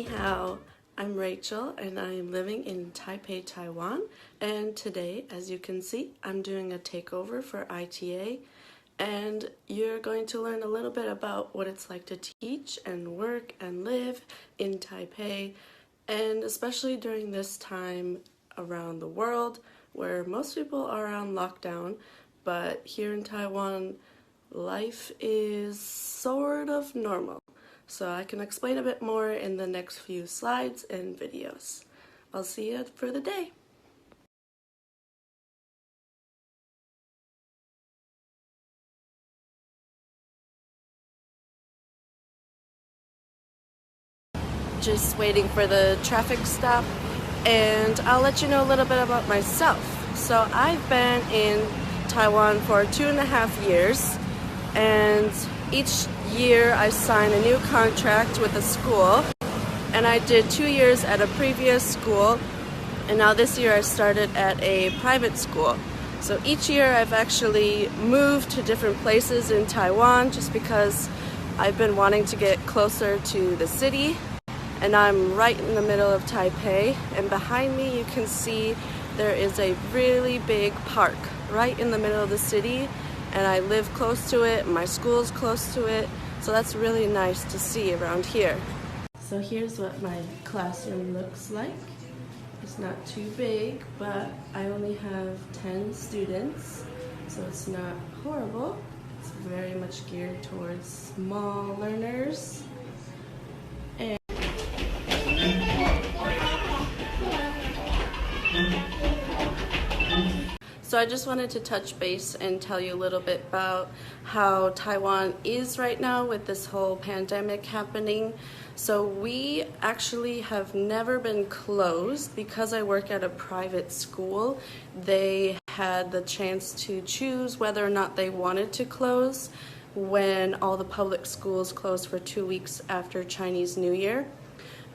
Ni hao, I'm Rachel and I'm living in Taipei, Taiwan, and today, as you can see, I'm doing a takeover for ITA, and you're going to learn a little bit about what it's like to teach and work and live in Taipei, and especially during this time around the world where most people are on lockdown, but here in Taiwan, life is sort of normal. So I can explain a bit more in the next few slides and videos. I'll see you for the day. Just waiting for the traffic stop, and I'll let you know a little bit about myself. So I've been in Taiwan for 2.5 years, and each year I sign a new contract with a school, and I did 2 years at a previous school, and now this year I started at a private school. So each year I've actually moved to different places in Taiwan just because I've been wanting to get closer to the city, and I'm right in the middle of Taipei, and behind me you can see there is a really big park right in the middle of the city, and I live close to it, my school's close to it, so that's really nice to see around here. So here's what my classroom looks like. It's not too big, but I only have 10 students, so it's not horrible. It's very much geared towards small learners. So I just wanted to touch base and tell you a little bit about how Taiwan is right now with this whole pandemic happening. So we actually have never been closed because I work at a private school. They had the chance to choose whether or not they wanted to close when all the public schools closed for 2 weeks after Chinese New Year.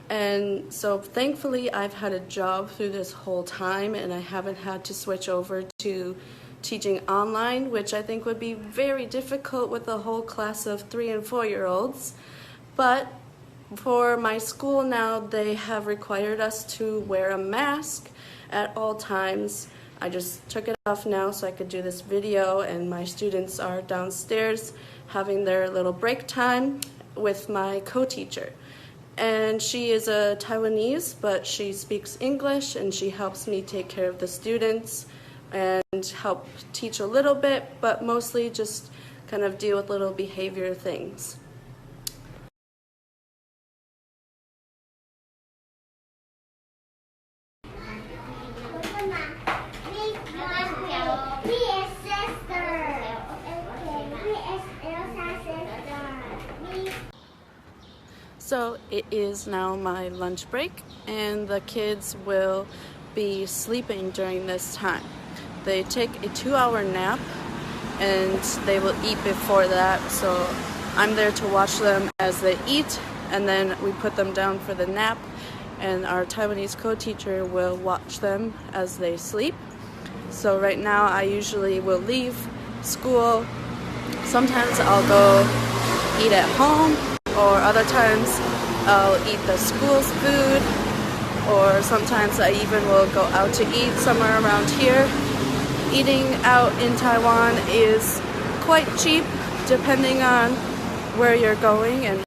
And so thankfully I've had a job through this whole time, and I haven't had to switch over to teaching online, which I think would be very difficult with a whole class of 3- and 4-year-olds. But for my school now, they have required us to wear a mask at all times. I just took it off now so I could do this video, and my students are downstairs having their little break time with my co-teacher. And she is a Taiwanese, but she speaks English, and she helps me take care of the students and help teach a little bit, but mostly just kind of deal with little behavior things. So it is now my lunch break, and the kids will be sleeping during this time. They take a 2-hour nap, and they will eat before that, so I'm there to watch them as they eat, and then we put them down for the nap, and our Taiwanese co-teacher will watch them as they sleep. So right now I usually will leave school. Sometimes I'll go eat at home, or other times I'll eat the school's food, or sometimes I even will go out to eat somewhere around here. Eating out in Taiwan is quite cheap depending on where you're going and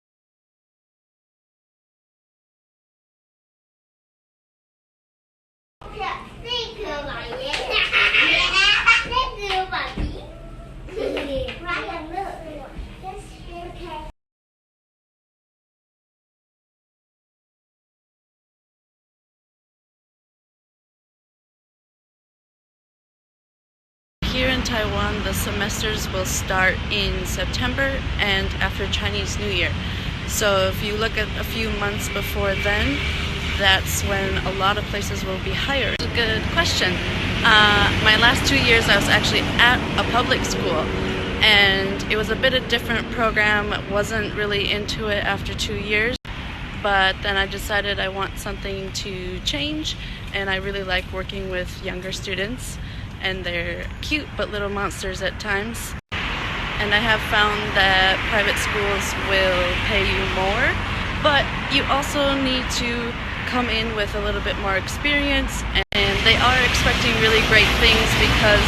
here in Taiwan, the semesters will start in September and after Chinese New Year. So if you look at a few months before then, that's when a lot of places will be hiring. It's a good question. My last 2 years I was actually at a public school, and it was a bit of a different program. Wasn't really into it after 2 years, but then I decided I want something to change, and I really like working with younger students, and they're cute but little monsters at times. And I have found that private schools will pay you more but you also need to come in with a little bit more experience, and they are expecting really great things because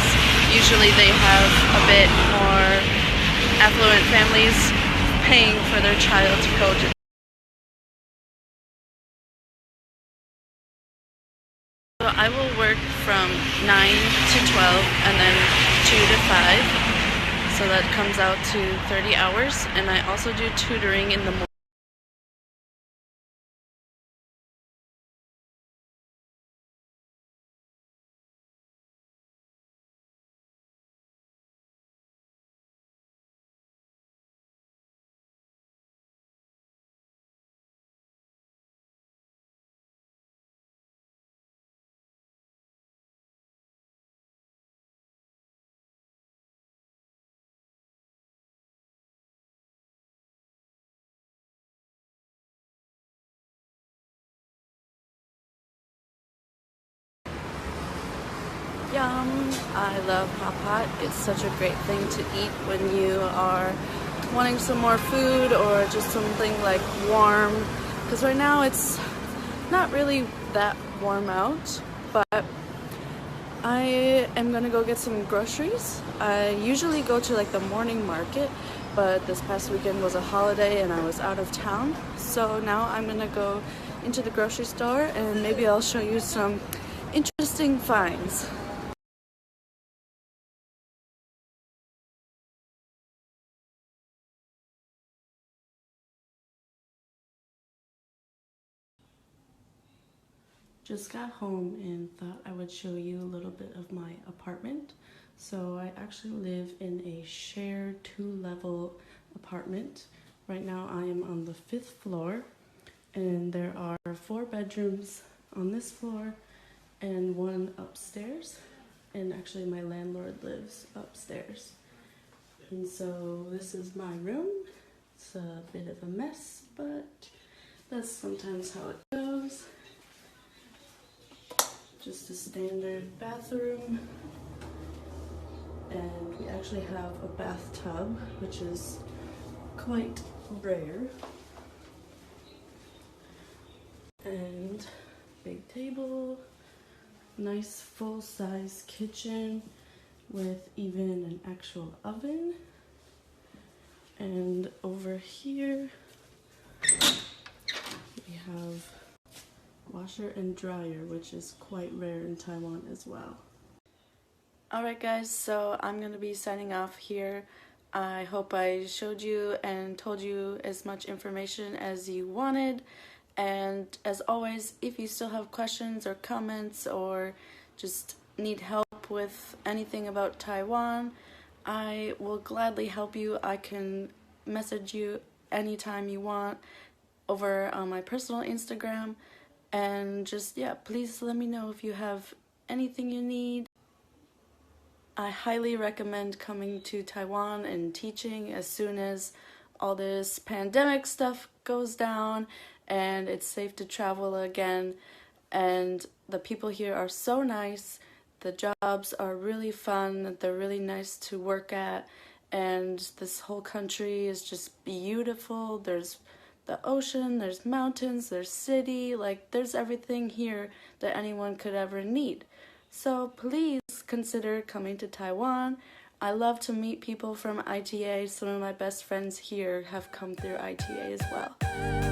usually they have a bit more affluent families paying for their child to go to. So I will work from 9 to 12 and then 2 to 5. So that comes out to 30 hours. And I also do tutoring in the morning. Yum! I love hot pot. It's such a great thing to eat when you are wanting some more food or just something like warm. Because right now it's not really that warm out, but I am gonna go get some groceries. I usually go to like the morning market, but this past weekend was a holiday and I was out of town. So now I'm gonna go into the grocery store and maybe I'll show you some interesting finds. Just got home and thought I would show you a little bit of my apartment. So I actually live in a shared 2-level apartment. Right now I am on the 5th floor and there are 4 bedrooms on this floor and 1 upstairs. And actually my landlord lives upstairs. And so this is my room. It's a bit of a mess, but that's sometimes how it goes. Just a standard bathroom, and we actually have a bathtub, which is quite rare, and big table, nice full-size kitchen with even an actual oven, and over here we have washer and dryer, which is quite rare in Taiwan as well. Alright guys, so I'm going to be signing off here. I hope I showed you and told you as much information as you wanted. And as always, if you still have questions or comments or just need help with anything about Taiwan, I will gladly help you. I can message you anytime you want over on my personal Instagram. And just, yeah, please let me know if you have anything you need. I highly recommend coming to Taiwan and teaching as soon as all this pandemic stuff goes down and it's safe to travel again. And the people here are so nice. The jobs are really fun. They're really nice to work at. And this whole country is just beautiful. There's the ocean, there's mountains, there's city, like there's everything here that anyone could ever need. So please consider coming to Taiwan. I love to meet people from ITA. Some of my best friends here have come through ITA as well.